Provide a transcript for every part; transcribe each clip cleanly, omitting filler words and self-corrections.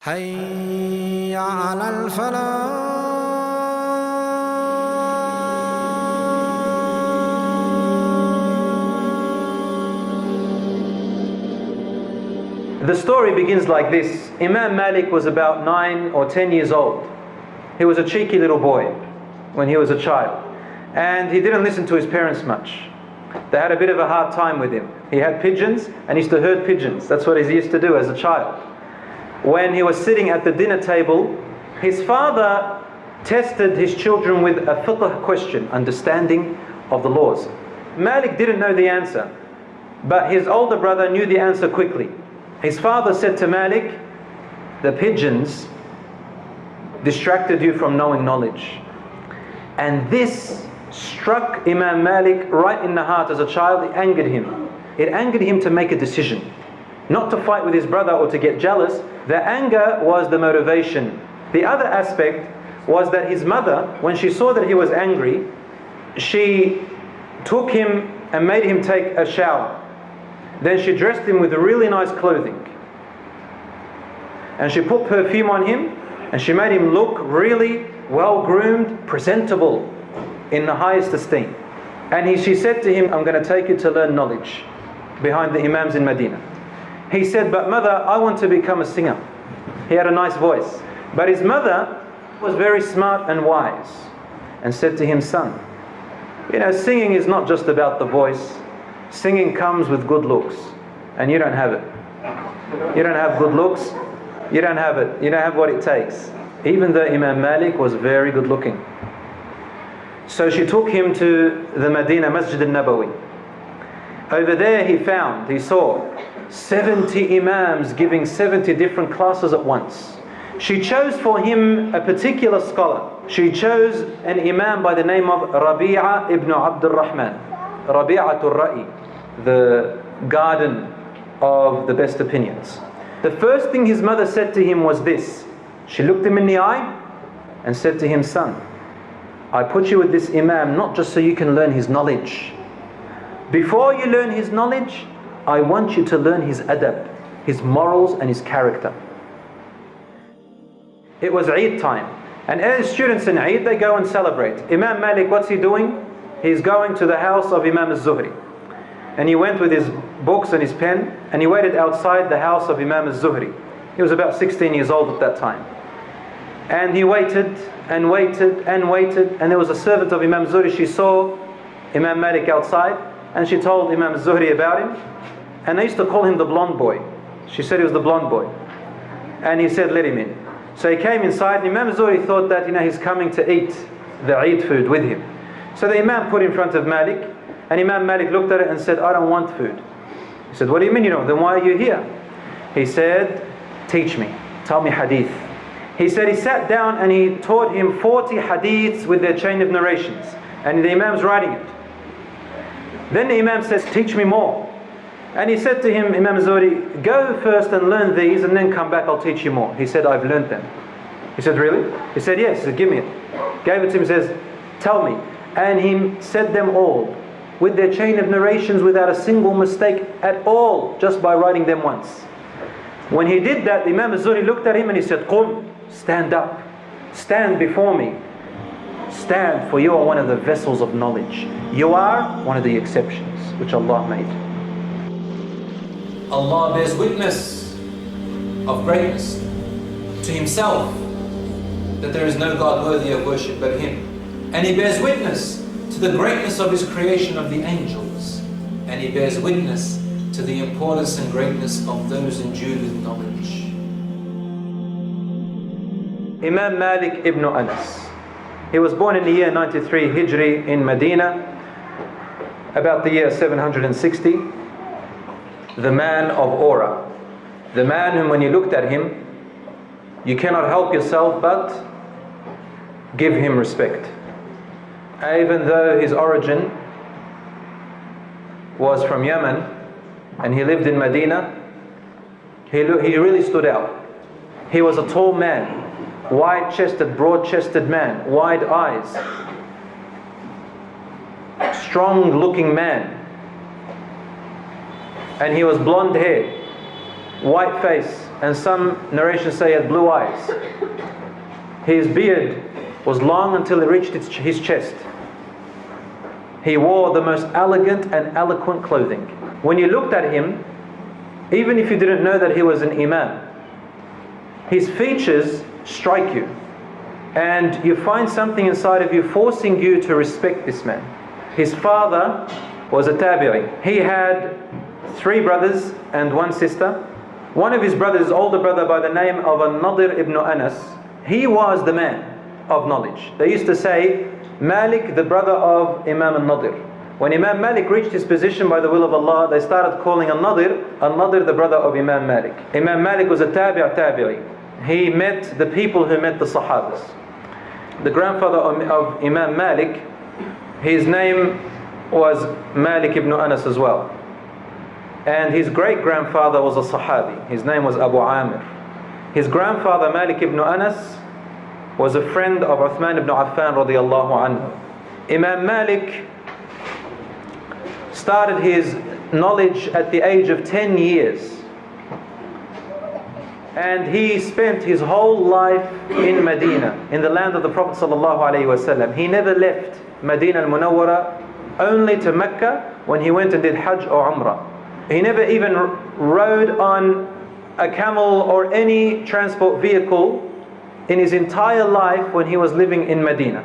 حي على الفلاح. The story begins like this. Imam Malik was about 9 or 10 years old. He was a cheeky little boy when he was a child, and he didn't listen to his parents much. They had a bit of a hard time with him. He had pigeons and he used to herd pigeons. That's what he used to do as a child. When he was sitting at the dinner table, his father tested his children with a fiqh question, understanding of the laws. Malik didn't know the answer, but his older brother knew the answer quickly. His father said to Malik, the pigeons distracted you from knowing knowledge. And this struck Imam Malik right in the heart as a child. It angered him. It angered him to make a decision. Not to fight with his brother or to get jealous. The anger was the motivation. The other aspect was that his mother, when she saw that he was angry, she took him and made him take a shower. Then she dressed him with really nice clothing. And she put perfume on him, and she made him look really well-groomed, presentable, in the highest esteem. And she said to him, I'm going to take you to learn knowledge behind the Imams in Madinah. He said, but mother, I want to become a singer. He had a nice voice. But his mother was very smart and wise, and said to him, son, you know, singing is not just about the voice. Singing comes with good looks, and you don't have it. You don't have good looks, you don't have it. You don't have what it takes. Even though Imam Malik was very good looking. So she took him to the Madinah Masjid al-Nabawi. Over there he saw 70 Imams giving 70 different classes at once. She chose for him a particular scholar. She chose an Imam by the name of Rabi'a ibn Abdul Rahman. Rabi'atul Ra'i, the garden of the best opinions. The first thing his mother said to him was this. She looked him in the eye and said to him, son, I put you with this Imam not just so you can learn his knowledge. Before you learn his knowledge, I want you to learn his adab, his morals and his character. It was Eid time, and as students in Eid, they go and celebrate. Imam Malik, what's he doing? He's going to the house of Imam al-Zuhri. And he went with his books and his pen, and he waited outside the house of Imam al-Zuhri. He was about 16 years old at that time. And he waited and waited and waited, and there was a servant of Imam al-Zuhri. She saw Imam Malik outside, and she told Imam al-Zuhri about him. And they used to call him the blonde boy. She said he was the blonde boy. And he said, let him in. So he came inside, and Imam al-Zuhri thought that, he's coming to eat the Eid food with him. So the Imam put in front of Malik, and Imam Malik looked at it and said, I don't want food. He said, what do you mean you don't? Then why are you here? He said, teach me, tell me hadith. He said he sat down and he taught him 40 hadiths with their chain of narrations. And the Imam's writing it. Then the Imam says, teach me more. And he said to him, Imam Zuhri, go first and learn these and then come back, I'll teach you more. He said, I've learned them. He said, really? He said, yes. He said, give me it. Gave it to him, he says, tell me. And he said them all with their chain of narrations without a single mistake at all, just by writing them once. When he did that, the Imam al-Zuhri looked at him and he said, Qum, stand up, stand before me. Stand, for you are one of the vessels of knowledge. You are one of the exceptions which Allah made. Allah bears witness of greatness to Himself, that there is no God worthy of worship but Him. And He bears witness to the greatness of His creation of the angels. And He bears witness to the importance and greatness of those endued with knowledge. Imam Malik ibn Anas. He was born in the year 93 Hijri in Madinah, about the year 760. The man of aura. The man whom when you looked at him, you cannot help yourself but give him respect. Even though his origin was from Yemen and he lived in Medina, he really stood out. He was a tall man, wide-chested, broad-chested man, wide eyes, strong-looking man. And he was blonde hair, white face, and some narrations say he had blue eyes. His beard was long until it reached his chest. He wore the most elegant and eloquent clothing. When you looked at him, even if you didn't know that he was an imam, his features strike you, and you find something inside of you forcing you to respect this man. His father was a tabi'i. He had 3 brothers and 1 sister. One of his brothers, older brother by the name of An-Nadir ibn Anas, he was the man of knowledge. They used to say, Malik, the brother of Imam Al-Nadir. When Imam Malik reached his position by the will of Allah, they started calling Al-Nadir the brother of Imam Malik. Imam Malik was a tabi'i. He met the people who met the Sahabas. The grandfather of Imam Malik, his name was Malik ibn Anas as well. And his great-grandfather was a Sahabi. His name was Abi Aamer. His grandfather Malik ibn Anas was a friend of Uthman ibn Affan radiyallahu anhu. Imam Malik started his knowledge at the age of 10 years. And he spent his whole life in Medina, in the land of the Prophet sallallahu alaihi wasallam. He never left Medina al-Munawwara, only to Mecca when he went and did Hajj or Umrah. He never even rode on a camel or any transport vehicle in his entire life when he was living in Medina.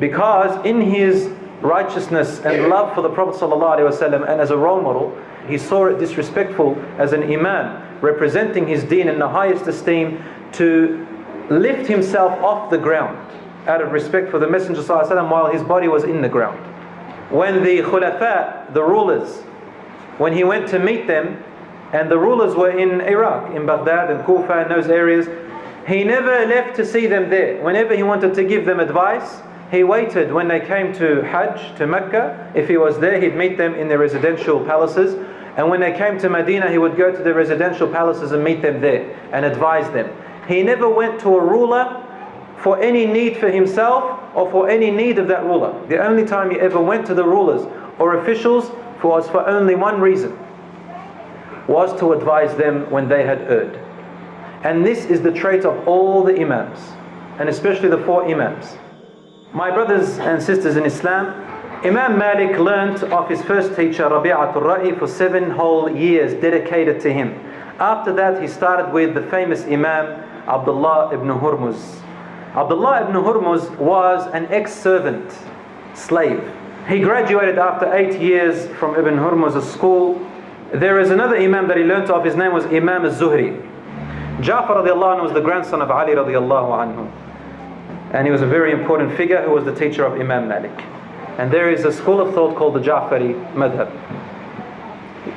Because in his righteousness and love for the Prophet ﷺ and as a role model, he saw it disrespectful as an imam representing his deen in the highest esteem to lift himself off the ground out of respect for the Messenger ﷺ while his body was in the ground. When the khulafa, the rulers, when he went to meet them, and the rulers were in Iraq, in Baghdad and Kufa and those areas, he never left to see them there. Whenever he wanted to give them advice, he waited when they came to Hajj, to Mecca. If he was there, he'd meet them in their residential palaces. And when they came to Medina, he would go to the residential palaces and meet them there and advise them. He never went to a ruler for any need for himself or for any need of that ruler. The only time he ever went to the rulers or officials was for only one reason, was to advise them when they had erred. And this is the trait of all the imams, and especially the 4 imams. My brothers and sisters in Islam, Imam Malik learnt of his first teacher, Rabi'atul Ra'i, for 7 whole years dedicated to him. After that, he started with the famous Imam Abdullah ibn Hurmuz. Abdullah ibn Hurmuz was an ex-servant, slave. He graduated after 8 years from Ibn Hurmuz's school. There is another Imam that he learnt of, his name was Imam al-Zuhri. Ja'far radiallahu anhu was the grandson of Ali radiallahu anhu. And he was a very important figure who was the teacher of Imam Malik. And there is a school of thought called the Ja'fari madhab.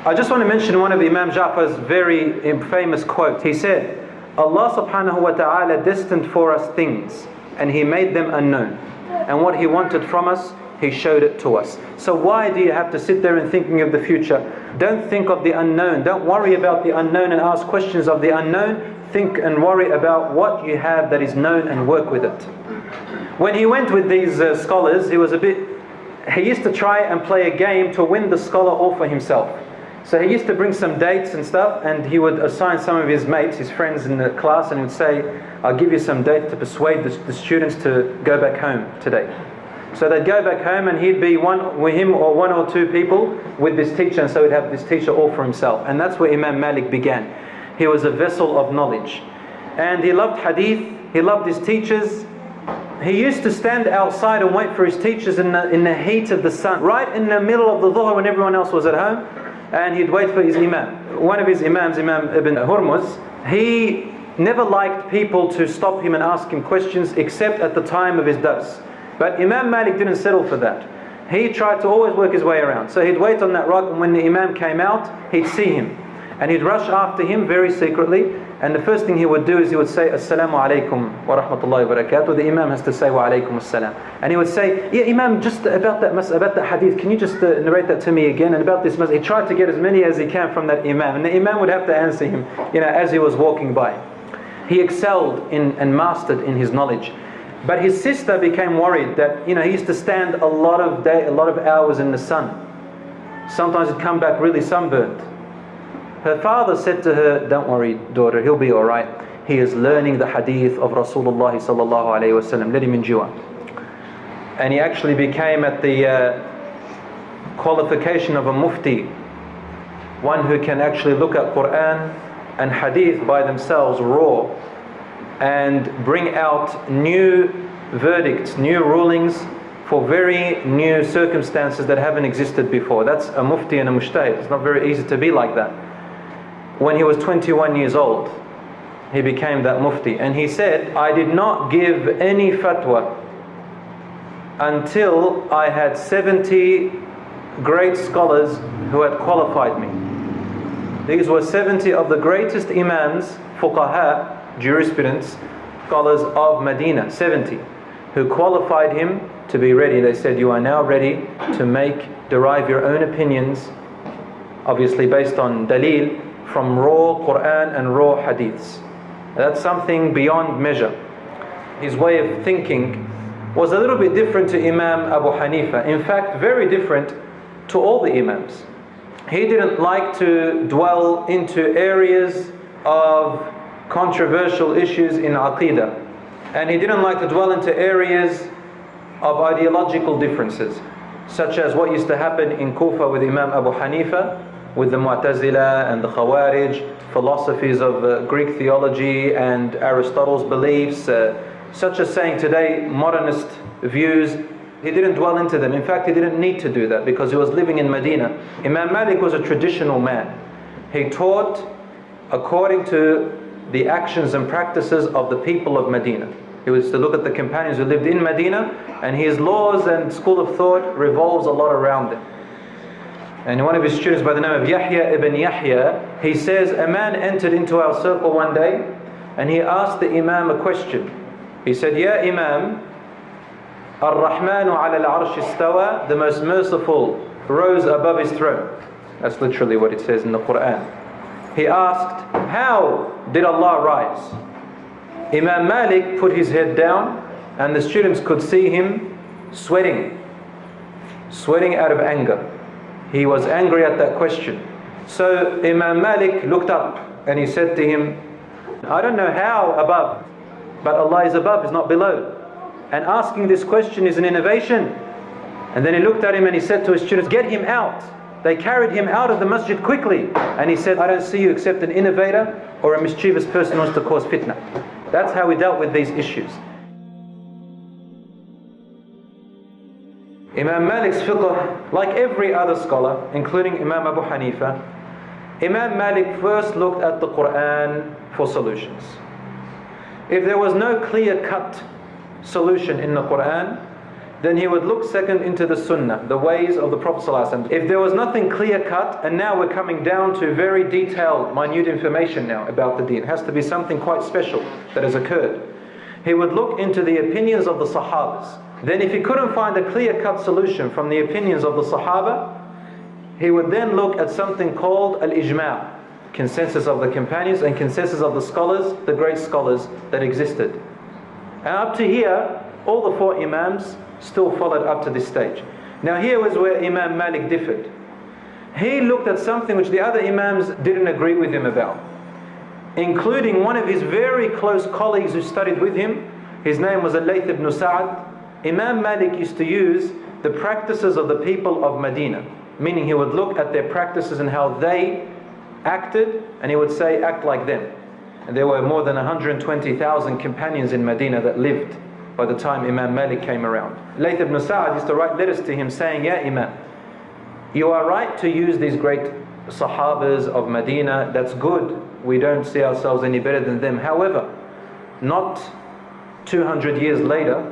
I just want to mention one of Imam Ja'far's very famous quotes. He said, Allah subhanahu wa ta'ala destined for us things and He made them unknown. And what He wanted from us, He showed it to us. So why do you have to sit there and thinking of the future? Don't think of the unknown. Don't worry about the unknown and ask questions of the unknown. Think and worry about what you have that is known and work with it. When he went with these scholars, he used to try and play a game to win the scholar all for himself. So he used to bring some dates and stuff, and he would assign some of his mates, his friends in the class, and he would say, I'll give you some dates to persuade the students to go back home today. So they'd go back home and he'd be one with him or 1 or 2 people with this teacher, and so he'd have this teacher all for himself. And that's where Imam Malik began. He was a vessel of knowledge. And he loved hadith, he loved his teachers. He used to stand outside and wait for his teachers in the heat of the sun, right in the middle of the dhuhr when everyone else was at home, and he'd wait for his imam. One of his imams, Imam Ibn Hurmuz, he never liked people to stop him and ask him questions except at the time of his dars. But Imam Malik didn't settle for that. He tried to always work his way around. So he'd wait on that rock, and when the imam came out, he'd see him. And he'd rush after him very secretly. And the first thing he would do is he would say, Assalamu alaikum wa rahmatullahi wa barakatuh. The imam has to say, wa alaikum assalam. And he would say, yeah, imam, just about that hadith, can you just narrate that to me again? And about this masjid. He tried to get as many as he can from that imam. And the imam would have to answer him, as he was walking by. He excelled and mastered in his knowledge. But his sister became worried that, he used to stand a lot of hours in the sun. Sometimes he'd come back really sunburned. Her father said to her, don't worry daughter, he'll be alright. He is learning the hadith of Rasulullah sallallahu alayhi wasallam. Let him endure. And he actually became at the qualification of a mufti, one who can actually look at Quran and hadith by themselves raw and bring out new verdicts, new rulings for very new circumstances that haven't existed before. That's a mufti and a mujtahid. It's not very easy to be like that. When he was 21 years old, he became that mufti, and he said, I did not give any fatwa until I had 70 great scholars who had qualified me. These were 70 of the greatest imams, fuqaha, jurisprudence, scholars of Madinah, 70, who qualified him to be ready. They said, you are now ready to derive your own opinions, obviously based on dalil, from raw Quran and raw hadiths. That's something beyond measure. His way of thinking was a little bit different to Imam Abu Hanifa. In fact, very different to all the Imams. He didn't like to dwell into areas of controversial issues in Aqidah. And he didn't like to dwell into areas of ideological differences, such as what used to happen in Kufa with Imam Abu Hanifa, with the Mu'tazila and the Khawarij, philosophies of Greek theology and Aristotle's beliefs, such as saying today modernist views. He didn't dwell into them. In fact, he didn't need to do that because he was living in Medina. Imam Malik was a traditional man. He taught according to the actions and practices of the people of Medina. He was to look at the companions who lived in Medina, and his laws and school of thought revolves a lot around them. And one of his students by the name of Yahya ibn Yahya, he says, a man entered into our circle one day and he asked the Imam a question. He said, Ya Imam, Ar-Rahmanu ala al-Arsh istawa, the most merciful rose above his throne. That's literally what it says in the Quran. He asked, how did Allah rise? Imam Malik put his head down and the students could see him sweating out of anger. He was angry at that question. So Imam Malik looked up and he said to him, I don't know how above, but Allah is above, is not below. And asking this question is an innovation. And then he looked at him and he said to his students, get him out. They carried him out of the masjid quickly. And he said, I don't see you except an innovator or a mischievous person who wants to cause fitna. That's how we dealt with these issues. Imam Malik's fiqh, like every other scholar, including Imam Abu Hanifa, Imam Malik first looked at the Quran for solutions. If there was no clear-cut solution in the Quran, then he would look second into the Sunnah, the ways of the Prophet ﷺ. If there was nothing clear-cut, and now we're coming down to very detailed, minute information now about the deen, it has to be something quite special that has occurred, he would look into the opinions of the Sahabas. Then if he couldn't find a clear-cut solution from the opinions of the Sahaba, he would then look at something called al-ijma', consensus of the companions and consensus of the scholars, the great scholars that existed. And up to here, all the four Imams still followed up to this stage. Now here was where Imam Malik differed. He looked at something which the other Imams didn't agree with him about, including one of his very close colleagues who studied with him. His name was Al-Layth ibn Sa'd. Imam Malik used to use the practices of the people of Medina, meaning he would look at their practices and how they acted, and he would say, act like them. And there were more than 120,000 companions in Medina that lived by the time Imam Malik came around. Layth ibn Sa'd used to write letters to him saying, Ya Imam, you are right to use these great Sahabas of Medina, that's good. We don't see ourselves any better than them. However, not 200 years later,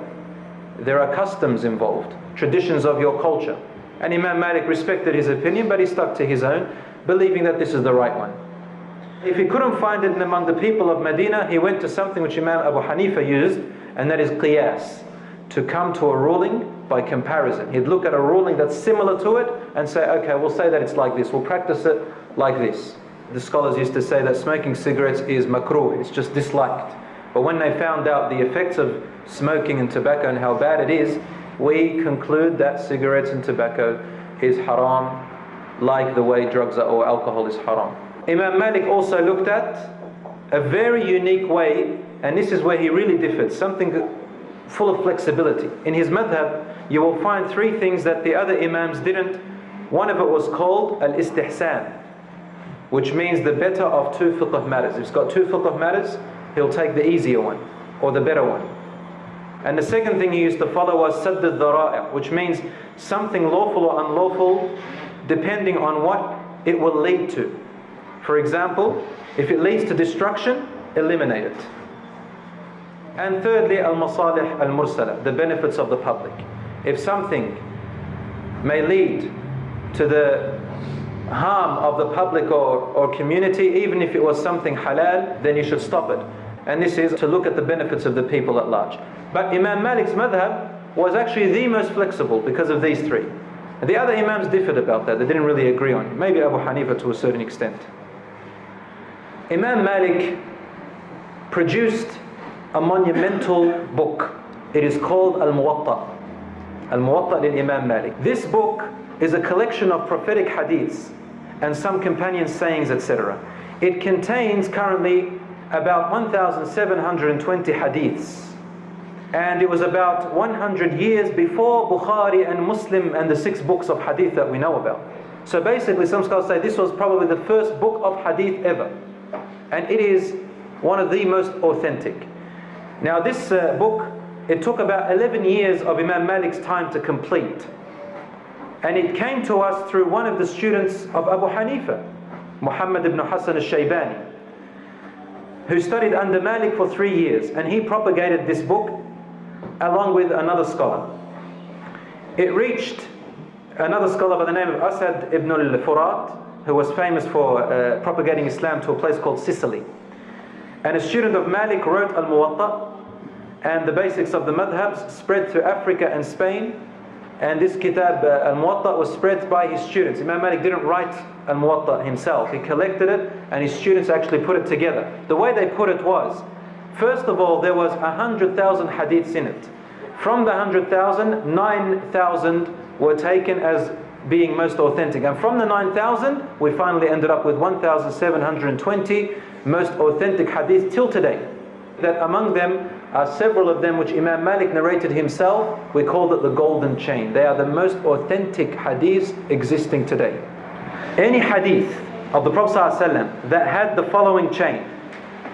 there are customs involved, traditions of your culture. And Imam Malik respected his opinion, but he stuck to his own, believing that this is the right one. If he couldn't find it among the people of Medina, he went to something which Imam Abu Hanifa used, and that is qiyas, to come to a ruling by comparison. He'd look at a ruling that's similar to it and say, okay, we'll say that it's like this, we'll practice it like this. The scholars used to say that smoking cigarettes is makruh, it's just disliked. But when they found out the effects of smoking and tobacco and how bad it is, we conclude that cigarettes and tobacco is haram, like the way drugs or alcohol is haram. Imam Malik also looked at a very unique way, and this is where he really differed, something full of flexibility. In his madhab, you will find three things that the other imams didn't. One of it was called al-istihsan, which means the better of two fiqh matters. If he's got two fiqh matters, he'll take the easier one, or the better one. And the second thing he used to follow was sadd al-dhara'i', which means something lawful or unlawful, depending on what it will lead to. For example, if it leads to destruction, eliminate it. And thirdly, al-masalih al-mursala, the benefits of the public. If something may lead to the harm of the public or community, even if it was something halal, then you should stop it. And this is to look at the benefits of the people at large. But Imam Malik's madhab was actually the most flexible because of these three. And the other imams differed about that. They didn't really agree on it. Maybe Abu Hanifa to a certain extent. Imam Malik produced a monumental book. It is called Al-Muwatta. Al-Muwatta lil Imam Malik. This book is a collection of prophetic hadiths and some companion sayings, etc. It contains currently about 1,720 hadiths. And it was about 100 years before Bukhari and Muslim and the 6 books of hadith that we know about. So basically, some scholars say this was probably the first book of hadith ever. And it is one of the most authentic. Now this book, it took about 11 years of Imam Malik's time to complete. And it came to us through one of the students of Abu Hanifa, Muhammad ibn Hassan al-Shaybani, who studied under Malik for 3 years. And he propagated this book along with another scholar. It reached another scholar by the name of Asad ibn al-Furat, who was famous for propagating Islam to a place called Sicily. And a student of Malik wrote Al-Muwatta, and the basics of the madhabs spread to Africa and Spain. And this kitab, Al-Muwatta, was spread by his students. Imam Malik didn't write Al-Muwatta himself. He collected it, and his students actually put it together. The way they put it was, first of all, there was 100,000 hadiths in it. From the 100,000, 9,000 were taken as being most authentic. And from the 9,000, we finally ended up with 1,720 most authentic hadith till today. That among them are several of them which Imam Malik narrated himself. We called it the golden chain. They are the most authentic hadiths existing today. Any hadith of the Prophet ﷺ that had the following chain: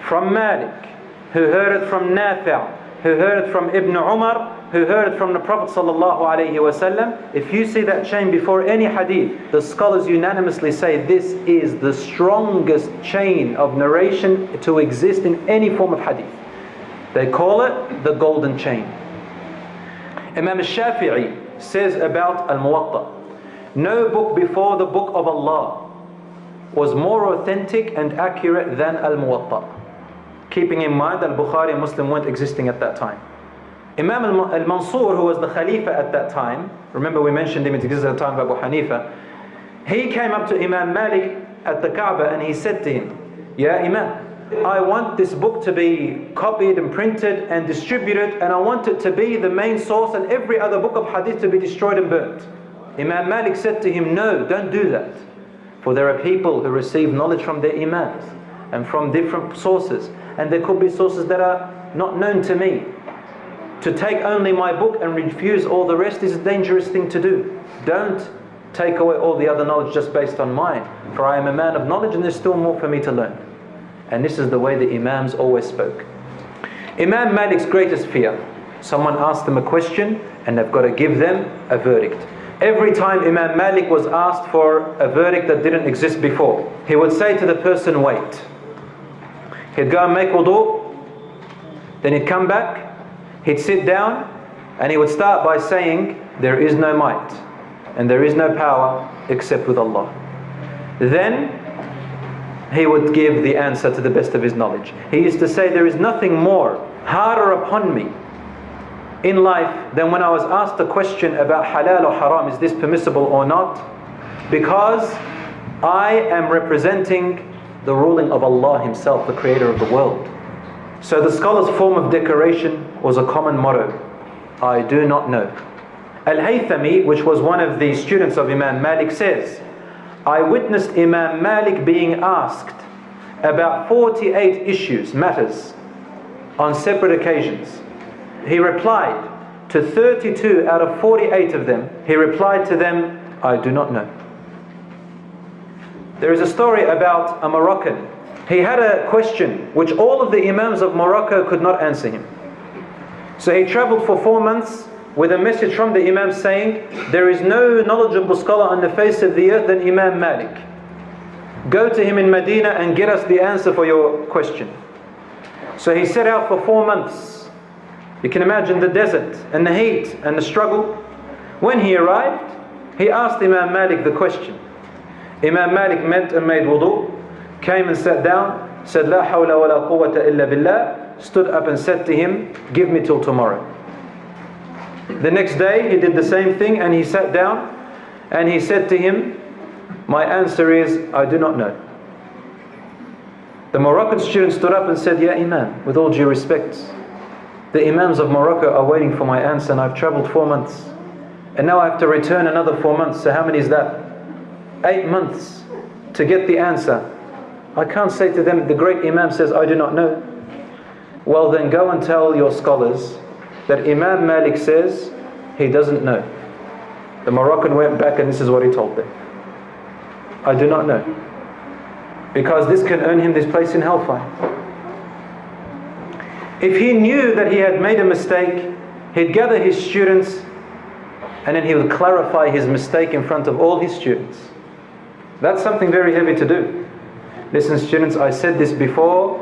from Malik, who heard it from Nafi', who heard it from Ibn Umar, who heard it from the Prophet ﷺ. If you see that chain before any hadith, the scholars unanimously say this is the strongest chain of narration to exist in any form of hadith. They call it the golden chain. Imam al-Shafi'i says about Al-Muwatta, no book before the book of Allah was more authentic and accurate than Al-Muwatta. Keeping in mind that Bukhari and Muslim weren't existing at that time. Imam al-Mansur, who was the Khalifa at that time, remember we mentioned him, it existed at the time of Abu Hanifa, he came up to Imam Malik at the Kaaba and he said to him, Ya Imam, I want this book to be copied and printed and distributed, and I want it to be the main source and every other book of hadith to be destroyed and burnt. Imam Malik said to him, no, don't do that. For there are people who receive knowledge from their imams and from different sources, and there could be sources that are not known to me. To take only my book and refuse all the rest is a dangerous thing to do. Don't take away all the other knowledge just based on mine, for I am a man of knowledge and there's still more for me to learn. And this is the way the Imams always spoke. Imam Malik's greatest fear, someone asked them a question and they've got to give them a verdict. Every time Imam Malik was asked for a verdict that didn't exist before, he would say to the person, wait. He'd go and make wudu, then he'd come back, he'd sit down, and he would start by saying, there is no might and there is no power except with Allah. Then he would give the answer to the best of his knowledge. He used to say, there is nothing more harder upon me in life than when I was asked a question about halal or haram, is this permissible or not? Because I am representing the ruling of Allah Himself, the creator of the world. So the scholar's form of decoration was a common motto: I do not know. Al-Haythami, which was one of the students of Imam Malik, says, I witnessed Imam Malik being asked about 48 issues, matters, on separate occasions. He replied to 32 out of 48 of them. He replied to them, I do not know. There is a story about a Moroccan. He had a question which all of the Imams of Morocco could not answer him. So he traveled for 4 months with a message from the Imam saying, there is no knowledgeable scholar on the face of the earth than Imam Malik. Go to him in Medina and get us the answer for your question. So he set out for 4 months. You can imagine the desert and the heat and the struggle. When he arrived, he asked Imam Malik the question. Imam Malik met and made wudu, came and sat down, said, La hawla wa la quwwata illa billah, stood up and said to him, give me till tomorrow. The next day he did the same thing and he sat down and he said to him, my answer is, I do not know. The Moroccan student stood up and said, Ya Imam, with all due respect, the Imams of Morocco are waiting for my answer and I've traveled 4 months. And now I have to return another 4 months. So how many is that? 8 months to get the answer. I can't say to them, the great Imam says, I do not know. Well then go and tell your scholars that Imam Malik says he doesn't know. The Moroccan went back and this is what he told them. I do not know. Because this can earn him this place in hellfire. If he knew that he had made a mistake, he'd gather his students and then he would clarify his mistake in front of all his students. That's something very heavy to do. Listen students, I said this before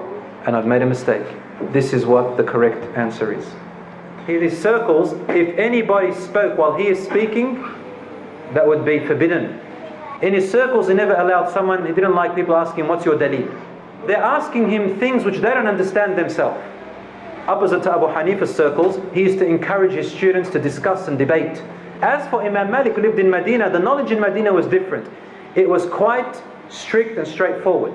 and I've made a mistake. This is what the correct answer is. In his circles, if anybody spoke while he is speaking, that would be forbidden. In his circles, he never allowed someone, he didn't like people asking, what's your daleel? They're asking him things which they don't understand themselves. Opposite to Abu Hanifa's circles, he used to encourage his students to discuss and debate. As for Imam Malik, who lived in Medina, the knowledge in Medina was different. It was quite strict and straightforward.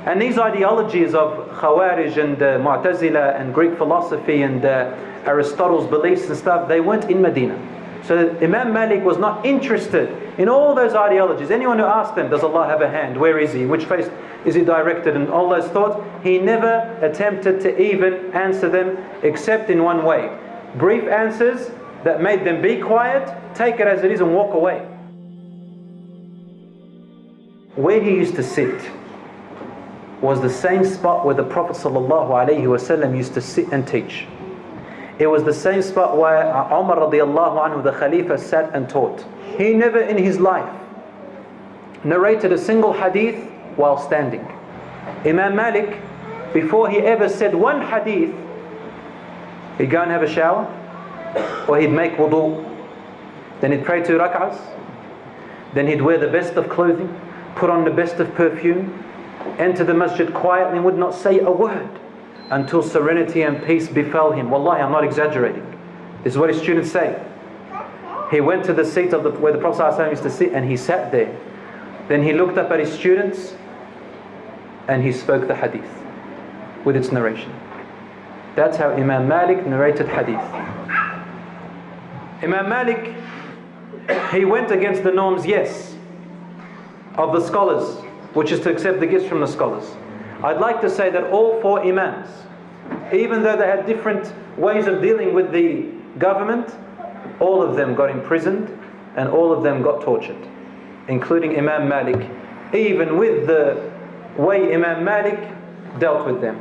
And these ideologies of Khawarij and Mu'tazila and Greek philosophy and Aristotle's beliefs and stuff, they weren't in Medina. So Imam Malik was not interested in all those ideologies. Anyone who asked them, does Allah have a hand? Where is He? Which face is He directed? And all those thoughts, he never attempted to even answer them except in one way. Brief answers that made them be quiet, take it as it is and walk away. Where he used to sit was the same spot where the Prophet ﷺ used to sit and teach. It was the same spot where Umar radiallahu anhu, the Khalifa, sat and taught. He never in his life narrated a single hadith while standing. Imam Malik, before he ever said one hadith, he'd go and have a shower, or he'd make wudu, then he'd pray 2 rak'ahs, then he'd wear the best of clothing, put on the best of perfume, enter the masjid quietly and would not say a word until serenity and peace befell him. Wallahi, I'm not exaggerating. This is what his students say. He went to the seat of where the Prophet ﷺ used to sit and he sat there. Then he looked up at his students and he spoke the hadith with its narration. That's how Imam Malik narrated hadith. Imam Malik, he went against the norms, yes, of the scholars, which is to accept the gifts from the scholars. I'd like to say that all 4 Imams, even though they had different ways of dealing with the government, all of them got imprisoned and all of them got tortured, including Imam Malik, even with the way Imam Malik dealt with them.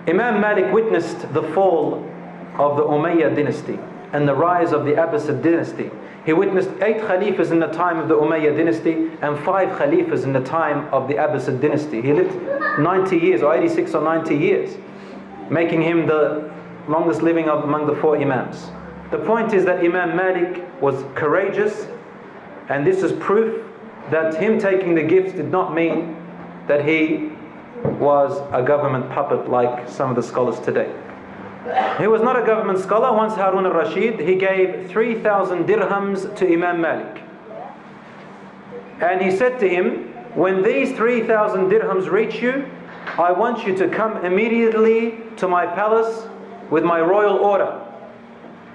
Imam Malik witnessed the fall of the Umayyad dynasty and the rise of the Abbasid dynasty. He witnessed 8 Khalifas in the time of the Umayyad dynasty and 5 Khalifas in the time of the Abbasid dynasty. He lived 90 years or 86 or 90 years, making him the longest living among the 4 Imams. The point is that Imam Malik was courageous, and this is proof that him taking the gifts did not mean that he was a government puppet like some of the scholars today. He was not a government scholar. Once Harun al-Rashid, he gave 3,000 dirhams to Imam Malik. And he said to him, when these 3,000 dirhams reach you, I want you to come immediately to my palace with my royal order.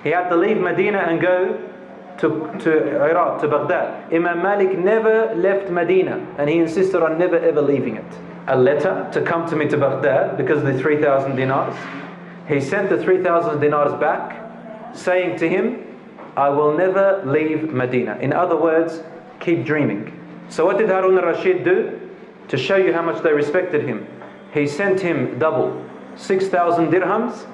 He had to leave Medina and go to Iraq, to Baghdad. Imam Malik never left Medina, and he insisted on never ever leaving it. A letter to come to me to Baghdad because of the 3,000 dinars. He sent the 3,000 dinars back, saying to him, I will never leave Medina. In other words, keep dreaming. So what did Harun al-Rashid do? To show you how much they respected him, he sent him double, 6,000 dirhams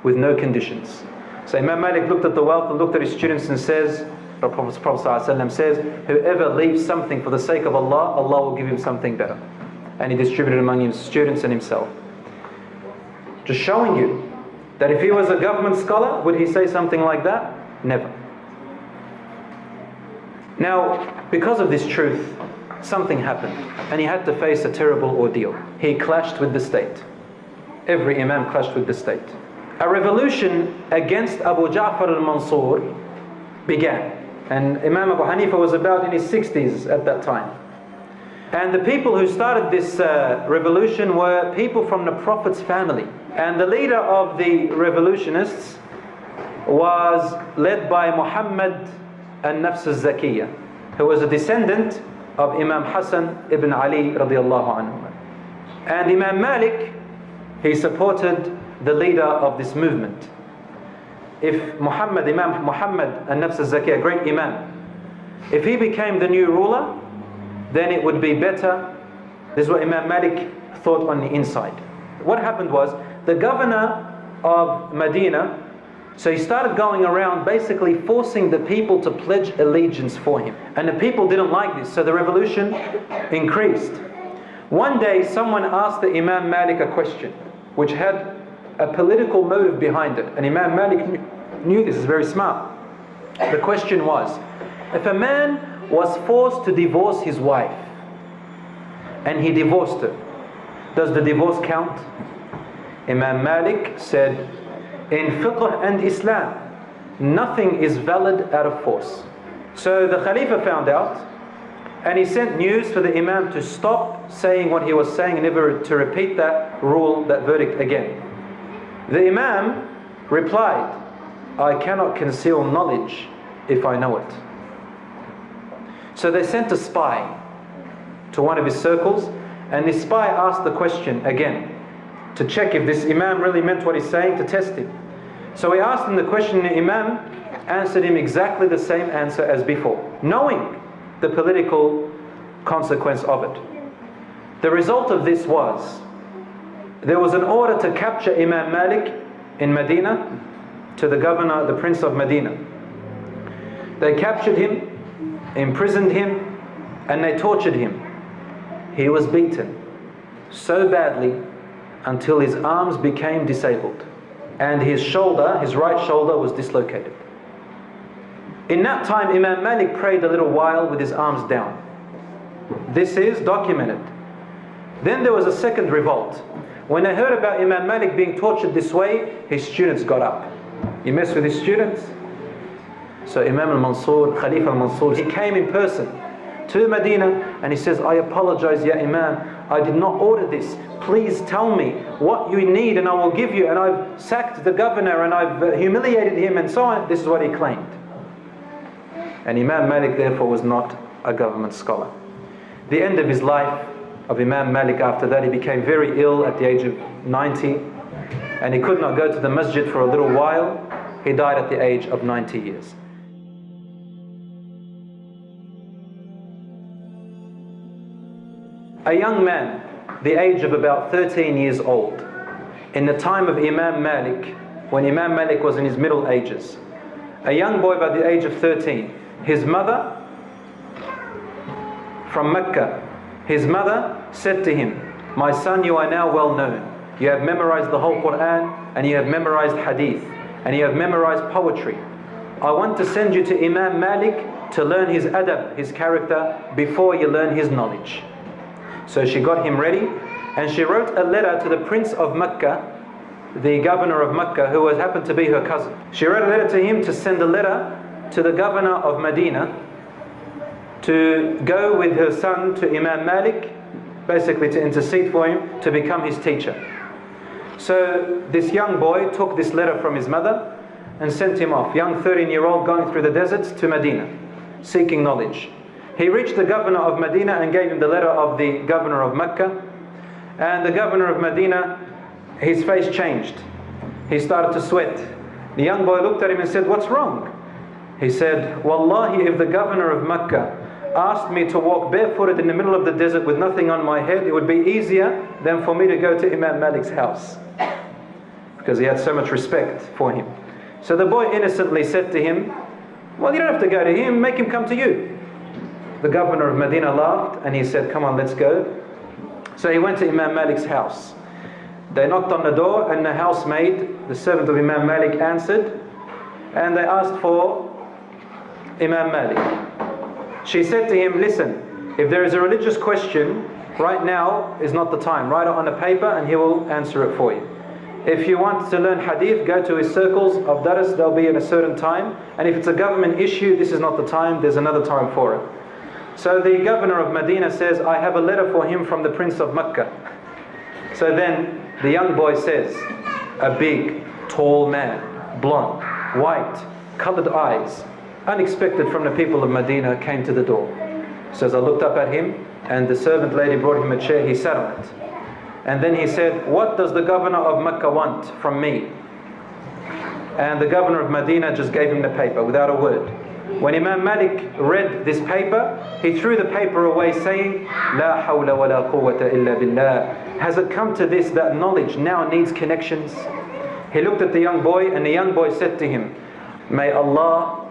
with no conditions. So Imam Malik looked at the wealth and looked at his students and says, the Prophet ﷺ says, whoever leaves something for the sake of Allah, Allah will give him something better. And he distributed among his students and himself. Just showing you that if he was a government scholar, would he say something like that? Never. Now, because of this truth, something happened, and he had to face a terrible ordeal. He clashed with the state. Every Imam clashed with the state. A revolution against Abu Ja'far al-Mansur began. And Imam Abu Hanifa was about in his 60s at that time. And the people who started this revolution were people from the Prophet's family. And the leader of the revolutionists was led by Muhammad al-Nafs al-Zakiyah, who was a descendant of Imam Hassan ibn Ali radiallahu anhu. And Imam Malik, he supported the leader of this movement. If Imam Muhammad al-Nafs al-Zakiyah, a great Imam, if he became the new ruler, then it would be better. This is what Imam Malik thought on the inside. What happened was, the governor of Medina, so he started going around basically forcing the people to pledge allegiance for him. And the people didn't like this, so the revolution increased. One day someone asked the Imam Malik a question, which had a political motive behind it. And Imam Malik knew this, is very smart. The question was, if a man was forced to divorce his wife, and he divorced her, does the divorce count? Imam Malik said, in fiqh and Islam, nothing is valid out of force. So the Khalifa found out, and he sent news for the Imam to stop saying what he was saying, and never to repeat that rule, that verdict again. The Imam replied, I cannot conceal knowledge if I know it. So they sent a spy to one of his circles, and this spy asked the question again to check if this Imam really meant what he's saying, to test him. So he asked him the question, and the Imam answered him exactly the same answer as before, knowing the political consequence of it. The result of this was, there was an order to capture Imam Malik in Medina to the governor, the prince of Medina. They captured him, imprisoned him, and they tortured him. He was beaten so badly until his arms became disabled, and his shoulder, his right shoulder, was dislocated. In that time, Imam Malik prayed a little while with his arms down. This is documented. Then there was a second revolt. When they heard about Imam Malik being tortured this way, his students got up. You mess with his students? So Imam al-Mansur, Khalifa al-Mansur, he came in person to Medina, and he says, I apologize, Ya Imam, I did not order this. Please tell me what you need and I will give you. And I've sacked the governor and I've humiliated him and so on. This is what he claimed. And Imam Malik therefore was not a government scholar. The end of his life of Imam Malik, after that, he became very ill at the age of 90, and he could not go to the masjid for a little while. He died at the age of 90 years. A young man, the age of about 13 years old, in the time of Imam Malik, when Imam Malik was in his middle ages, a young boy by the age of 13, his mother from Mecca, his mother said to him, my son, you are now well known. You have memorized the whole Quran, and you have memorized hadith, and you have memorized poetry. I want to send you to Imam Malik to learn his adab, his character, before you learn his knowledge. So she got him ready, and she wrote a letter to the prince of Mecca, the governor of Mecca, who happened to be her cousin. She wrote a letter to him to send a letter to the governor of Medina to go with her son to Imam Malik, basically to intercede for him to become his teacher. So this young boy took this letter from his mother and sent him off. Young 13-year-old going through the deserts to Medina, seeking knowledge. He reached the governor of Medina and gave him the letter of the governor of Mecca. And the governor of Medina, his face changed. He started to sweat. The young boy looked at him and said, "What's wrong?" He said, "Wallahi, if the governor of Mecca asked me to walk barefooted in the middle of the desert with nothing on my head, it would be easier than for me to go to Imam Malik's house." Because he had so much respect for him. So the boy innocently said to him, "Well, you don't have to go to him, make him come to you." The governor of Medina laughed and he said, "Come on, let's go." So he went to Imam Malik's house. They knocked on the door and the housemaid, the servant of Imam Malik, answered, and they asked for Imam Malik. She said to him, "Listen, if there is a religious question, right now is not the time. Write it on a paper and he will answer it for you. If you want to learn hadith, go to his circles of dars, they'll be in a certain time. And if it's a government issue, this is not the time, there's another time for it." So the governor of Medina says, "I have a letter for him from the prince of Mecca." So then the young boy says, a big, tall man, blonde, white, colored eyes, unexpected from the people of Medina, came to the door. Says, I looked up at him and the servant lady brought him a chair, he sat on it. And then he said, "What does the governor of Mecca want from me?" And the governor of Medina just gave him the paper without a word. When Imam Malik read this paper, he threw the paper away saying, "La hawla wa la quwwata illa billah." Has it come to this that knowledge now needs connections? He looked at the young boy and the young boy said to him, "May Allah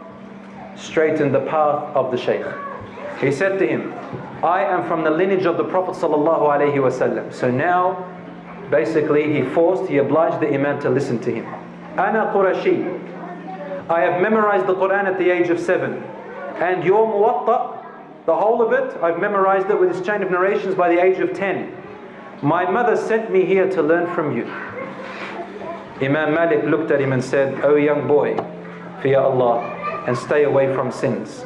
straighten the path of the Shaykh." He said to him, "I am from the lineage of the Prophet sallallahu alaihi wasallam." So now, basically, he obliged the Imam to listen to him. "Ana Qurashi. I have memorized the Quran at the age of 7. And your Muwatta, the whole of it, I've memorized it with its chain of narrations by the age of 10. My mother sent me here to learn from you." Imam Malik looked at him and said, "O young boy, fear Allah and stay away from sins.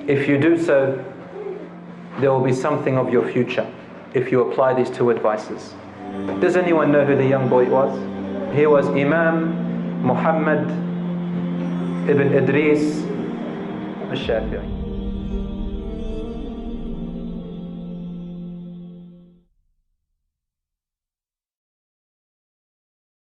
If you do so, there will be something of your future if you apply these two advices." Does anyone know who the young boy was? He was Imam Muhammad ibn Idris al-Shafi'i.